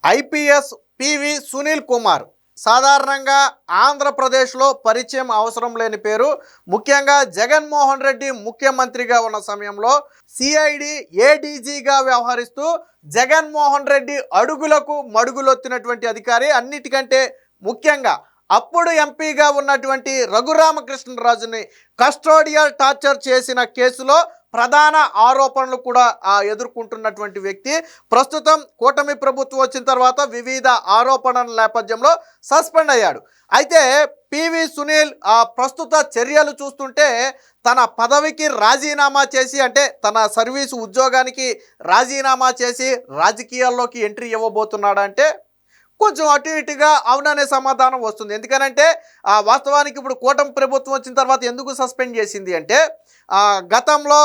IPS PV Sunil Kumar సాధారణంగా ఆంధ్రప్రదేశ్లో పరిచయం అవసరం లేని పేరు. ముఖ్యంగా జగన్మోహన్ రెడ్డి ముఖ్యమంత్రిగా ఉన్న సమయంలో సిఐడి ఏడీజీగా వ్యవహరిస్తూ జగన్మోహన్ రెడ్డి అడుగులకు మడుగులొత్తినటువంటి అధికారి. అన్నిటికంటే ముఖ్యంగా అప్పుడు ఎంపీగా ఉన్నటువంటి రఘురామకృష్ణరాజుని కస్టోడియల్ టార్చర్ చేసిన కేసులో ప్రధాన ఆరోపణలు కూడా ఎదుర్కొంటున్నటువంటి వ్యక్తి. ప్రస్తుతం కూటమి ప్రభుత్వం వచ్చిన తర్వాత వివిధ ఆరోపణల నేపథ్యంలో సస్పెండ్ అయ్యాడు. అయితే పివి సునీల్ ప్రస్తుత చర్యలు చూస్తుంటే తన పదవికి రాజీనామా చేసి, అంటే తన సర్వీసు ఉద్యోగానికి రాజీనామా చేసి రాజకీయాల్లోకి ఎంట్రీ ఇవ్వబోతున్నాడంటే కొంచెం అటు ఇటుగా అవుననే సమాధానం వస్తుంది. ఎందుకనంటే వాస్తవానికి ఇప్పుడు కూటమి ప్రభుత్వం వచ్చిన తర్వాత ఎందుకు సస్పెండ్ చేసింది అంటే గతంలో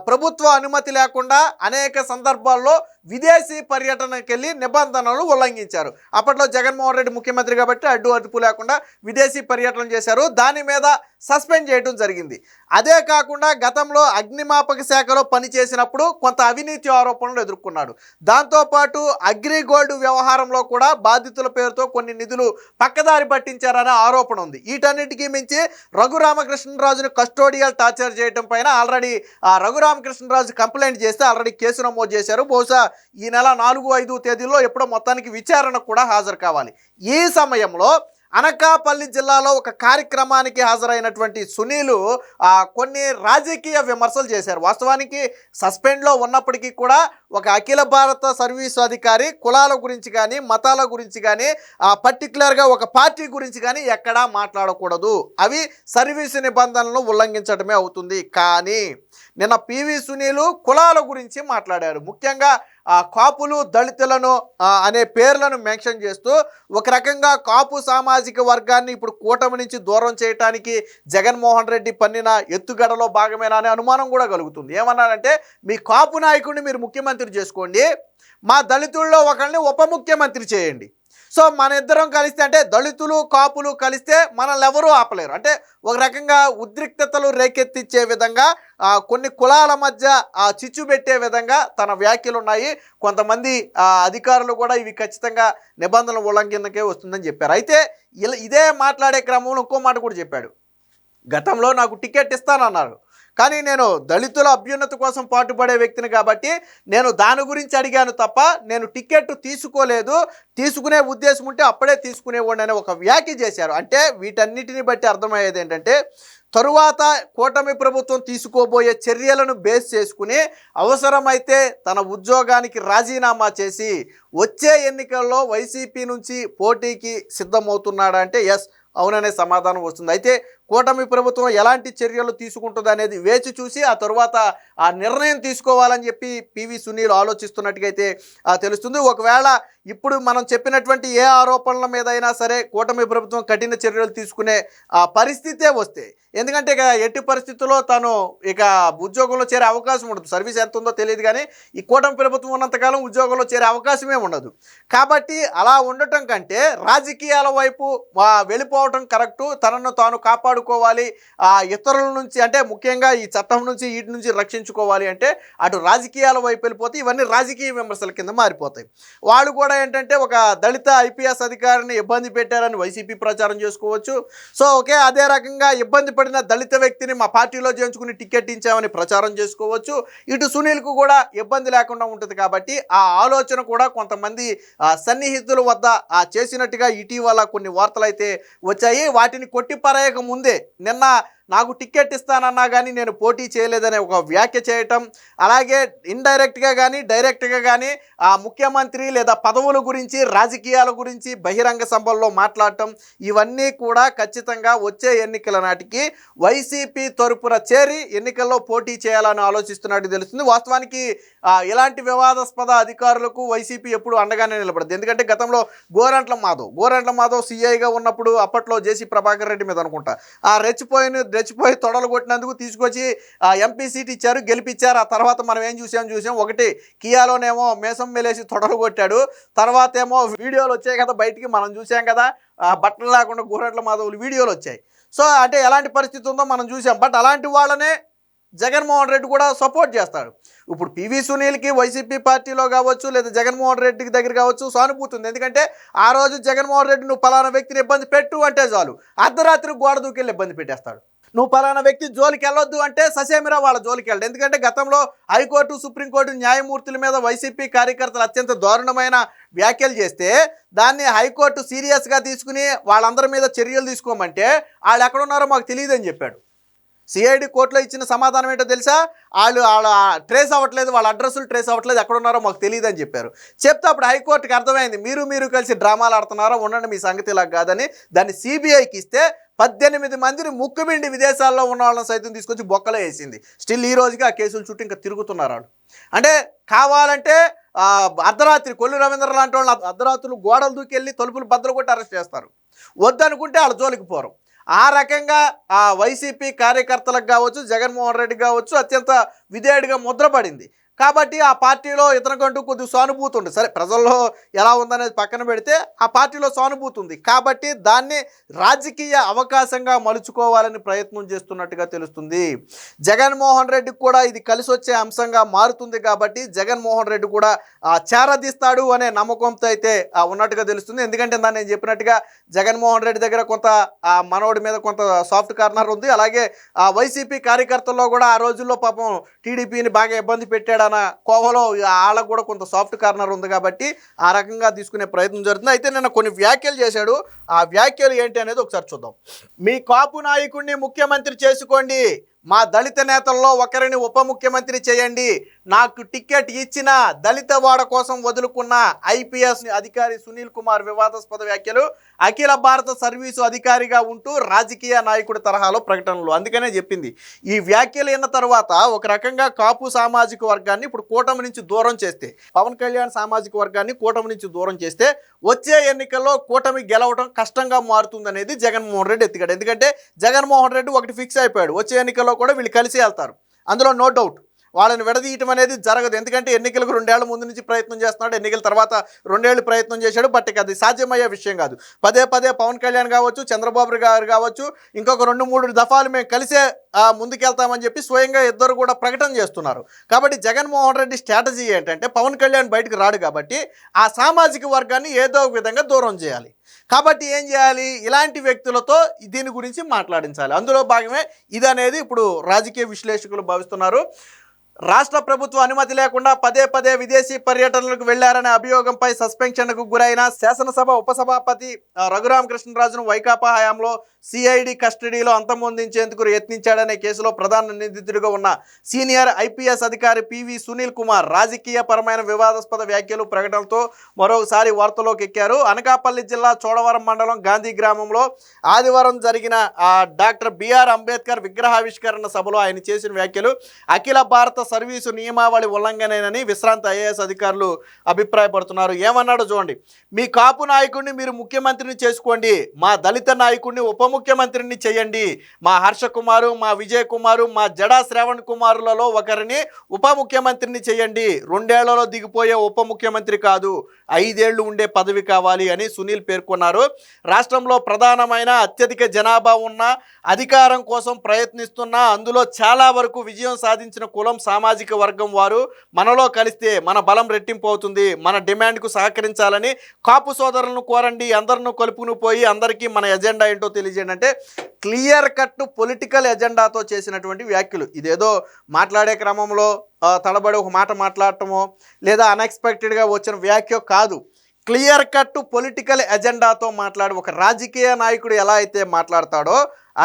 ప్రభుత్వ అనుమతి లేకుండా అనేక సందర్భాల్లో విదేశీ పర్యటనకి వెళ్ళి నిబంధనలు ఉల్లంఘించారు. అప్పట్లో జగన్మోహన్ రెడ్డి ముఖ్యమంత్రి కాబట్టి అడ్డు అదుపు లేకుండా విదేశీ పర్యటన చేశారు. దాని మీద సస్పెండ్ చేయడం జరిగింది. అదే కాకుండా గతంలో అగ్నిమాపక శాఖలో పనిచేసినప్పుడు కొంత అవినీతి ఆరోపణలు ఎదుర్కొన్నాడు. దాంతోపాటు అగ్రిగోల్డ్ వ్యవహారంలో కూడా బాధితుల పేరుతో కొన్ని నిధులు పక్కదారి పట్టించారనే ఆరోపణ ఉంది. వీటన్నిటికీ మించి రఘురామకృష్ణరాజును కస్టోడియల్ టార్చర్ చేయడం పైన ఆల్రెడీ రఘురామకృష్ణరాజు కంప్లైంట్ చేస్తే ఆల్రెడీ కేసు నమోదు చేశారు. బహుశా ఈ నెల 4-5 తేదీల్లో ఎప్పుడో మొత్తానికి విచారణకు కూడా హాజరు కావాలి. ఈ సమయంలో అనకాపల్లి జిల్లాలో ఒక కార్యక్రమానికి హాజరైనటువంటి సునీలు కొన్ని రాజకీయ విమర్శలు చేశారు. వాస్తవానికి సస్పెండ్లో ఉన్నప్పటికీ కూడా ఒక అఖిల భారత సర్వీసు అధికారి కులాల గురించి కానీ మతాల గురించి కానీ పర్టికులర్గా ఒక పార్టీ గురించి కానీ ఎక్కడా మాట్లాడకూడదు. అవి సర్వీసు నిబంధనలను ఉల్లంఘించడమే అవుతుంది. కానీ నిన్న పివి సునీలు కులాల గురించి మాట్లాడారు. ముఖ్యంగా కాపులు దళితులను అనే పేర్లను మెన్షన్ చేస్తూ ఒక రకంగా కాపు సామాజిక వర్గాన్ని ఇప్పుడు కూటమి నుంచి దూరం చేయడానికి జగన్మోహన్ రెడ్డి పన్నిన ఎత్తుగడలో భాగమేనా అనే అనుమానం కూడా కలుగుతుంది. ఏమన్నారంటే మీ కాపు నాయకుడిని మీరు ముఖ్యమంత్రి చేసుకోండి, మా దళితుల్లో ఒకరిని ఉప ముఖ్యమంత్రి చేయండి. సో మన ఇద్దరం కలిస్తే, అంటే దళితులు కాపులు కలిస్తే మనల్ని ఎవరూ ఆపలేరు. అంటే ఒక రకంగా ఉద్రిక్తతలు రేకెత్తించే విధంగా కొన్ని కులాల మధ్య చిచ్చు పెట్టే విధంగా తన వ్యాఖ్యలు ఉన్నాయి. కొంతమంది అధికారులు కూడా ఇవి ఖచ్చితంగా నిబంధనల ఉల్లంఘనకే వస్తుందని చెప్పారు. అయితే ఇదే మాట్లాడే క్రమంలో ఇంకో మాట కూడా చెప్పాడు. గతంలో నాకు టికెట్ ఇస్తానన్నారు, కానీ నేను దళితుల అభ్యున్నతి కోసం పాటుపడే వ్యక్తిని కాబట్టి నేను దాని గురించి అడిగాను తప్ప నేను టికెట్ తీసుకోలేదు, తీసుకునే ఉద్దేశం ఉంటే అప్పుడే తీసుకునేవాడిని అని ఒక వ్యాఖ్య చేశారు. అంటే వీటన్నిటిని బట్టి అర్థమయ్యేది ఏంటంటే తరువాత కూటమి ప్రభుత్వం తీసుకోబోయే చర్యలను బేస్ చేసుకుని అవసరమైతే తన ఉద్యోగానికి రాజీనామా చేసి వచ్చే ఎన్నికల్లో వైసీపీ నుంచి పోటీకి సిద్ధమవుతున్నాడంటే ఎస్, అవుననే సమాధానం వస్తుంది. అయితే కూటమి ప్రభుత్వం ఎలాంటి చర్యలు తీసుకుంటుంది అనేది వేచి చూసి ఆ తరువాత ఆ నిర్ణయం తీసుకోవాలని చెప్పి పివి సునీల్ ఆలోచిస్తున్నట్టుగైతే తెలుస్తుంది. ఒకవేళ ఇప్పుడు మనం చెప్పినటువంటి ఏ ఆరోపణల మీద అయినా సరే కూటమి ప్రభుత్వం కఠిన చర్యలు తీసుకునే పరిస్థితే వస్తే, ఎందుకంటే ఇక ఎట్టి పరిస్థితుల్లో తను ఇక ఉద్యోగంలో చేరే అవకాశం ఉండదు. సర్వీస్ ఎంత ఉందో తెలియదు, కానీ ఈ కూటమి ప్రభుత్వం ఉన్నంతకాలం ఉద్యోగంలో చేరే అవకాశమే ఉండదు. కాబట్టి అలా ఉండటం కంటే రాజకీయాల వైపు వెళ్ళిపోవటం కరెక్టు. తనను తాను కాపాడుకోవాలి, ఇతరుల నుంచి, అంటే ముఖ్యంగా ఈ చట్టం నుంచి వీటి నుంచి రక్షించుకోవాలి అంటే అటు రాజకీయాల వైపు వెళ్ళిపోతే ఇవన్నీ రాజకీయ విమర్శల కింద మారిపోతాయి. వాళ్ళు కూడా ఏంటంటే ఒక దళిత ఐపీఎస్ అధికారిని ఇబ్బంది పెట్టారని వైసీపీ ప్రచారం చేసుకోవచ్చు. సో అదే రకంగా ఇబ్బంది పడిన దళిత వ్యక్తిని మా పార్టీలో చేర్చుకుని టికెట్ ఇచ్చామని ప్రచారం చేసుకోవచ్చు. ఇటు సునీల్కు కూడా ఇబ్బంది లేకుండా ఉంటుంది. కాబట్టి ఆ ఆలోచన కూడా కొంతమంది సన్నిహితుల వద్ద చేసినట్టుగా ఇటీవల కొన్ని వార్తలు అయితే వచ్చాయి. వాటిని కొట్టిపారేయక ముందే నిన్న నాకు టికెట్ ఇస్తానన్నా కానీ నేను పోటీ చేయలేదనే ఒక వ్యాఖ్య చేయటం, అలాగే ఇండైరెక్ట్గా కానీ డైరెక్ట్గా కానీ ముఖ్యమంత్రి లేదా పదవుల గురించి రాజకీయాల గురించి బహిరంగ సభల్లో మాట్లాడటం, ఇవన్నీ కూడా ఖచ్చితంగా వచ్చే ఎన్నికల నాటికి వైసీపీ తరపున చేరి ఎన్నికల్లో పోటీ చేయాలని ఆలోచిస్తున్నట్టు తెలుస్తుంది. వాస్తవానికి ఇలాంటి వివాదాస్పద అధికారులకు వైసీపీ ఎప్పుడు అండగానే నిలబడదు. ఎందుకంటే గతంలో గోరంట్ల మాధవ్ సిఐగా ఉన్నప్పుడు అప్పట్లో జేసీ ప్రభాకర్ రెడ్డి మీద అనుకుంటా రెచ్చిపోయి తొడలు కొట్టినందుకు తీసుకొచ్చి ఎంపీ సీట్ ఇచ్చారు, గెలిపించారు. ఆ తర్వాత మనం ఏం చూసాం, ఒకటి కియాలోనేమో మేసం మెలేసి తొడలు కొట్టాడు, తర్వాత ఏమో వీడియోలు వచ్చాయి కదా బయటికి, మనం చూసాం కదా బట్టలు లేకుండా గోరంట్ల మాధవులు వీడియోలు వచ్చాయి. సో అంటే ఎలాంటి పరిస్థితి ఉందో మనం చూసాం. బట్ అలాంటి వాళ్ళనే జగన్మోహన్ రెడ్డి కూడా సపోర్ట్ చేస్తాడు. ఇప్పుడు పివి సునీల్కి వైసీపీ పార్టీలో కావచ్చు లేదా జగన్మోహన్ రెడ్డికి దగ్గర కావచ్చు సానుభూతి ఉంది. ఎందుకంటే ఆ రోజు జగన్మోహన్ రెడ్డి నువ్వు పలానా వ్యక్తిని ఇబ్బంది పెట్టు అంటే చాలు అర్ధరాత్రి గోడ దూకెళ్ళి ఇబ్బంది పెట్టేస్తాడు. నువ్వు పలానా వ్యక్తి జోలికి వెళ్ళొద్దు అంటే ససేమిరా వాళ్ళ జోలికి వెళ్ళడు. ఎందుకంటే గతంలో హైకోర్టు సుప్రీంకోర్టు న్యాయమూర్తుల మీద వైసీపీ కార్యకర్తలు అత్యంత దారుణమైన వ్యాఖ్యలు చేస్తే దాన్ని హైకోర్టు సీరియస్గా తీసుకుని వాళ్ళందరి మీద చర్యలు తీసుకోమంటే వాళ్ళు ఎక్కడున్నారో మాకు తెలియదని చెప్పాడు. సిఐడి కోర్టులో ఇచ్చిన సమాధానం ఏంటో తెలుసా? వాళ్ళ ట్రేస్ అవ్వట్లేదు, వాళ్ళ అడ్రస్సులు ట్రేస్ అవ్వట్లేదు, ఎక్కడున్నారో మాకు తెలియదు అని చెప్పారు. చెప్తే అప్పుడు హైకోర్టుకి అర్థమైంది మీరు కలిసి డ్రామాలు ఆడుతున్నారో, ఉండండి మీ సంగతి ఇలా కాదని దాన్ని సిబిఐకి ఇస్తే 18 మందిని ముక్కుబిండి విదేశాల్లో ఉన్న వాళ్ళని సైతం తీసుకొచ్చి బొక్కలో వేసింది. స్టిల్ ఈ రోజుకి ఆ కేసుల చుట్టూ ఇంకా తిరుగుతున్నారు వాళ్ళు. అంటే కావాలంటే అర్ధరాత్రి కొల్లు రవీంద్ర లాంటి వాళ్ళు అర్ధరాత్రులు గోడలు దూకెళ్ళి తలుపులు బద్దలు కొట్టి అరెస్ట్ చేస్తారు. వద్దనుకుంటే వాళ్ళ జోలికి పోరు. ఆ రకంగా ఆ వైసీపీ కార్యకర్తలకు కావచ్చు, జగన్మోహన్ రెడ్డి కావచ్చు అత్యంత విధేయుడిగా ముద్రపడింది. కాబట్టి ఆ పార్టీలో ఇతనికంటూ కొద్దిగా సానుభూతి ఉంది. సరే ప్రజల్లో ఎలా ఉందనేది పక్కన పెడితే ఆ పార్టీలో సానుభూతి ఉంది. కాబట్టి దాన్ని రాజకీయ అవకాశంగా మలుచుకోవాలని ప్రయత్నం చేస్తున్నట్టుగా తెలుస్తుంది. జగన్మోహన్ రెడ్డికి కూడా ఇది కలిసి వచ్చే అంశంగా మారుతుంది. కాబట్టి జగన్మోహన్ రెడ్డి కూడా చేరదీస్తాడు అనే నమ్మకంతో అయితే ఉన్నట్టుగా తెలుస్తుంది. ఎందుకంటే నేను చెప్పినట్టుగా జగన్మోహన్ రెడ్డి దగ్గర కొంత మనోడి మీద కొంత సాఫ్ట్ కార్నర్ ఉంది. అలాగే వైసీపీ కార్యకర్తల్లో కూడా ఆ రోజుల్లో పాపం టీడీపీని బాగా ఇబ్బంది పెట్టాడు అన్న కోవలో వాళ్ళకు కూడా కొంత సాఫ్ట్ కార్నర్ ఉంది. కాబట్టి ఆ రకంగా తీసుకునే ప్రయత్నం జరుగుతుంది. అయితే నిన్న కొన్ని వ్యాఖ్యలు చేశాడు. ఆ వ్యాఖ్యలు ఏంటి అనేది ఒకసారి చూద్దాం. మీ కాపు నాయకుడిని ముఖ్యమంత్రి చేసుకోండి, మా దళిత నేతల్లో ఒకరిని ఉప ముఖ్యమంత్రి చేయండి, నాకు టికెట్ ఇచ్చిన దళిత వాడ కోసం వదులుకున్న ఐపీఎస్ అధికారి సునీల్ కుమార్ వివాదాస్పద వ్యాఖ్యలు. అఖిల భారత సర్వీసు అధికారిగా ఉంటూ రాజకీయ నాయకుడి తరహాలో ప్రకటనలు. అందుకనే చెప్పింది ఈ వ్యాఖ్యలు అయిన తర్వాత ఒక రకంగా కాపు సామాజిక వర్గాన్ని ఇప్పుడు కూటమి నుంచి దూరం చేస్తే, పవన్ కళ్యాణ్ సామాజిక వర్గాన్ని కూటమి నుంచి దూరం చేస్తే వచ్చే ఎన్నికల్లో కూటమి గెలవడం కష్టంగా మారుతుందనేది జగన్మోహన్ రెడ్డి ఎత్తికాడు. ఎందుకంటే జగన్మోహన్ రెడ్డి ఒకటి ఫిక్స్ అయిపోయాడు, వచ్చే ఎన్నికల్లో కూడా వీళ్ళు కలిసి వెళ్తారు, అందులో నో డౌట్. వాళ్ళని విడదీయటం అనేది జరగదు. ఎందుకంటే ఎన్నికలకు 2 ఏళ్ల ముందు నుంచి ప్రయత్నం చేస్తున్నాడు, ఎన్నికల తర్వాత 2 ఏళ్ళు ప్రయత్నం చేశాడు. బట్ అది సాధ్యమయ్యే విషయం కాదు. పదే పవన్ కళ్యాణ్ కావచ్చు, చంద్రబాబు గారు కావచ్చు, ఇంకొక 2-3 దఫాలు మేము కలిసే ముందుకెళ్తామని చెప్పి స్వయంగా ఇద్దరు కూడా ప్రకటన చేస్తున్నారు. కాబట్టి జగన్మోహన్ రెడ్డి స్ట్రాటజీ ఏంటంటే పవన్ కళ్యాణ్ బయటకు రాడు కాబట్టి ఆ సామాజిక వర్గాన్ని ఏదో ఒక విధంగా దూరం చేయాలి. కాబట్టి ఏం చేయాలి? ఇలాంటి వ్యక్తులతో దీని గురించి మాట్లాడించాలి. అందులో భాగమే ఇది అనేది ఇప్పుడు రాజకీయ విశ్లేషకులు భావిస్తున్నారు. రాష్ట్ర ప్రభుత్వ అనుమతి లేకుండా పదే విదేశీ పర్యటనలకు వెళ్లారనే అభియోగంపై సస్పెన్షన్కు గురైన శాసనసభ ఉపసభాపతి రఘురామకృష్ణరాజును వైకాపా హయాంలో సిఐడి కస్టడీలో అంతమొందించేందుకు యత్నించాడనే కేసులో ప్రధాన నిందితుడిగా ఉన్న సీనియర్ ఐపీఎస్ అధికారి పివి సునీల్ కుమార్ రాజకీయ పరమైన వివాదాస్పద వ్యాఖ్యలు ప్రకటనలతో మరోసారి వార్తలోకి ఎక్కారు. అనకాపల్లి జిల్లా చోడవరం మండలం గాంధీ గ్రామంలో ఆదివారం జరిగిన డాక్టర్ బిఆర్ అంబేద్కర్ విగ్రహావిష్కరణ సభలో ఆయన చేసిన వ్యాఖ్యలు అఖిల భారత సర్వీసు నియమావళి ఉల్లంఘనేనని విశ్రాంత ఐఏఎస్ అధికారులు అభిప్రాయపడుతున్నారు. ఏమన్నాడో చూడండి. మీ కాపు నాయకుడిని మీరు ముఖ్యమంత్రిని చేసుకోండి, మా దళిత నాయకుడిని ఉప ముఖ్యమంత్రిని చేయండి, మా హర్ష కుమారు, మా విజయ్ కుమారు, మా జడా శ్రావణ్ కుమారులలో ఒకరిని ఉప ముఖ్యమంత్రిని చేయండి. 2 ఏళ్లలో దిగిపోయే ఉప ముఖ్యమంత్రి కాదు, 5 ఏళ్లు ఉండే పదవి కావాలి అని సునీల్ పేర్కొన్నారు. రాష్ట్రంలో ప్రధానమైన అత్యధిక జనాభా ఉన్న, అధికారం కోసం ప్రయత్నిస్తున్న, అందులో చాలా వరకు విజయం సాధించిన కులం సామాజిక వర్గం వారు మనలో కలిస్తే మన బలం రెట్టింపు అవుతుంది. మన డిమాండ్కు సహకరించాలని కాపు సోదరులను కోరండి, అందరిని కలుపుకుని పోయి అందరికీ మన ఎజెండా ఏంటో తెలియజేయండి. అంటే క్లియర్ కట్ పొలిటికల్ ఎజెండాతో చేసినటువంటి వ్యాఖ్యలు. ఇదేదో మాట్లాడే క్రమంలో తడబడి ఒక మాట మాట్లాడటమో లేదా అన్ఎక్స్పెక్టెడ్గా వచ్చిన వ్యాఖ్య కాదు. క్లియర్ కట్ పొలిటికల్ ఎజెండాతో మాట్లాడు ఒక రాజకీయ నాయకుడు ఎలా అయితే మాట్లాడతాడో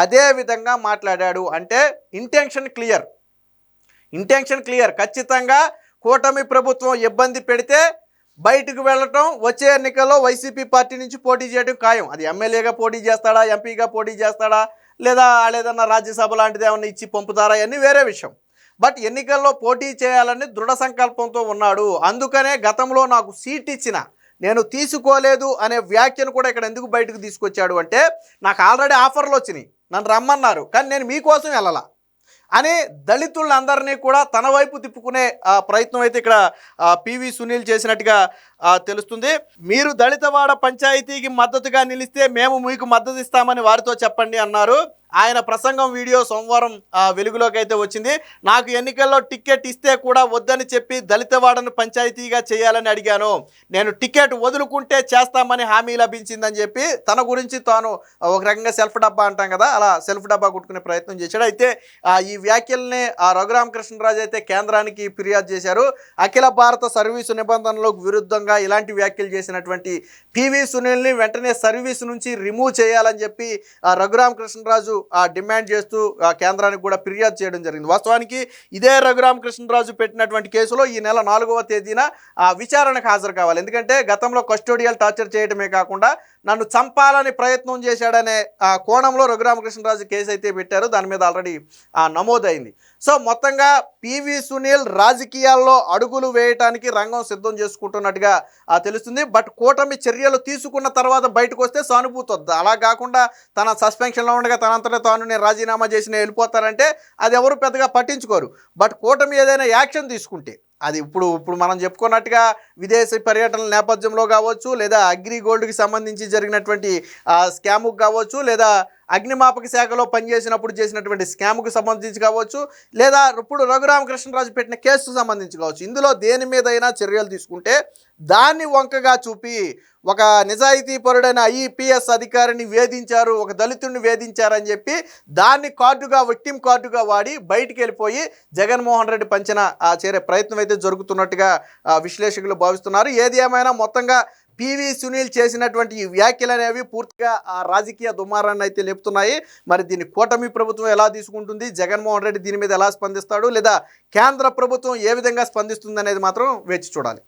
అదే విధంగా మాట్లాడాడు. అంటే ఇంటెన్షన్ క్లియర్. ఖచ్చితంగా కూటమి ప్రభుత్వం ఇబ్బంది పెడితే బయటకు వెళ్ళటం, వచ్చే ఎన్నికల్లో వైసీపీ పార్టీ నుంచి పోటీ చేయడం ఖాయం. అది ఎమ్మెల్యేగా పోటీ చేస్తాడా, ఎంపీగా పోటీ చేస్తాడా, లేదా ఏదన్నా రాజ్యసభ లాంటిది ఏమన్నా ఇచ్చి పంపుతారా అన్నీ వేరే విషయం. బట్ ఎన్నికల్లో పోటీ చేయాలని దృఢ సంకల్పంతో ఉన్నాడు. అందుకనే గతంలో నాకు సీట్ ఇచ్చిన నేను తీసుకోలేదు అనే వ్యాఖ్యను కూడా ఇక్కడ ఎందుకు బయటకు తీసుకొచ్చాడు అంటే, నాకు ఆల్రెడీ ఆఫర్లు వచ్చినాయి, నన్ను రమ్మన్నారు, కానీ నేను మీకోసం వెళ్ళాలా అని దళితులందరినీ కూడా తన వైపు తిప్పుకునే ప్రయత్నం అయితే ఇక్కడ పివి సునీల్ చేసినట్టుగా తెలుస్తుంది. మీరు దళితవాడ పంచాయతీకి మద్దతుగా నిలిస్తే మేము మీకు మద్దతు ఇస్తామని వారితో చెప్పండి అన్నారు. ఆయన ప్రసంగం వీడియో సోమవారం వెలుగులోకి అయితే వచ్చింది. నాకు ఎన్నికల్లో టికెట్ ఇస్తే కూడా వద్దని చెప్పి దళితవాడను పంచాయతీగా చేయాలని అడిగాను. నేను టికెట్ వదులుకుంటే చేస్తామని హామీ లభించిందని చెప్పి తన గురించి తాను ఒక రకంగా సెల్ఫ్ డబ్బా అంటాం కదా, అలా సెల్ఫ్ డబ్బా కుట్టుకునే ప్రయత్నం చేశాడు. అయితే ఈ వ్యాఖ్యల్ని రఘురామకృష్ణరాజు అయితే కేంద్రానికి ఫిర్యాదు చేశారు. అఖిల భారత సర్వీసు నిబంధనలకు విరుద్ధంగా ఇలాంటి వ్యాఖ్యలు చేసినటువంటి పివి సునీల్ని వెంటనే సర్వీస్ నుంచి రిమూవ్ చేయాలని చెప్పి రఘురామకృష్ణరాజు డిమాండ్ చేస్తూ కేంద్రానికి కూడా ఫిర్యాదు చేయడం జరిగింది. వాస్తవానికి ఇదే రఘురామకృష్ణరాజు పెట్టినటువంటి కేసులో ఈ నెల 4వ తేదీన విచారణకు హాజరు కావాలి. ఎందుకంటే గతంలో కస్టోడియల్ టార్చర్ చేయడమే కాకుండా నన్ను చంపాలని ప్రయత్నం చేశాడనే కోణంలో రఘురామకృష్ణరాజు కేసు అయితే పెట్టారు. దాని మీద ఆల్రెడీ నమోదైంది. సో మొత్తంగా పివి సునీల్ రాజకీయాల్లో అడుగులు వేయటానికి రంగం సిద్ధం చేసుకుంటున్నట్టుగా తెలుస్తుంది. బట్ కూటమి చర్యలు తీసుకున్న తర్వాత బయటకు వస్తే సానుభూతి వద్దా, అలా కాకుండా తన సస్పెన్షన్లో ఉండగా తనంతటా తాను నేను రాజీనామా చేసిన వెళ్ళిపోతారంటే అది ఎవరు పెద్దగా పట్టించుకోరు. బట్ కూటమి ఏదైనా యాక్షన్ తీసుకుంటే అది ఇప్పుడు మనం చెప్పుకున్నట్టుగా విదేశీ పర్యటనల నేపథ్యంలో కావచ్చు, లేదా అగ్రిగోల్డ్కి సంబంధించి జరిగినటువంటి స్కాముకు కావచ్చు, లేదా అగ్నిమాపక శాఖలో పనిచేసినప్పుడు చేసినటువంటి స్కామ్కు సంబంధించి కావచ్చు, లేదా ఇప్పుడు రఘురామకృష్ణరాజు పెట్టిన కేసుకు సంబంధించి కావచ్చు, ఇందులో దేని మీదైనా చర్యలు తీసుకుంటే దాన్ని వంకగా చూపి ఒక నిజాయితీపరుడైన ఐపీఎస్ అధికారిని వేధించారు, ఒక దళితుడిని వేధించారని చెప్పి దాన్ని కార్డుగా, విక్టిమ్ కార్డుగా వాడి బయటికి వెళ్ళిపోయి జగన్మోహన్ రెడ్డి పంచన చేరే ప్రయత్నం అయితే జరుగుతున్నట్టుగా విశ్లేషకులు భావిస్తున్నారు. ఏది ఏమైనా మొత్తంగా పివి సునీల్ చేసినటువంటి ఈ వ్యాఖ్యలు అనేవి పూర్తిగా రాజకీయ దుమారాన్ని అయితే లేపుతున్నాయి. మరి దీన్ని కూటమి ప్రభుత్వం ఎలా తీసుకుంటుంది, జగన్మోహన్ రెడ్డి దీని మీద ఎలా స్పందిస్తాడు, లేదా కేంద్ర ప్రభుత్వం ఏ విధంగా స్పందిస్తుంది అనేది మాత్రం వేచి చూడాలి.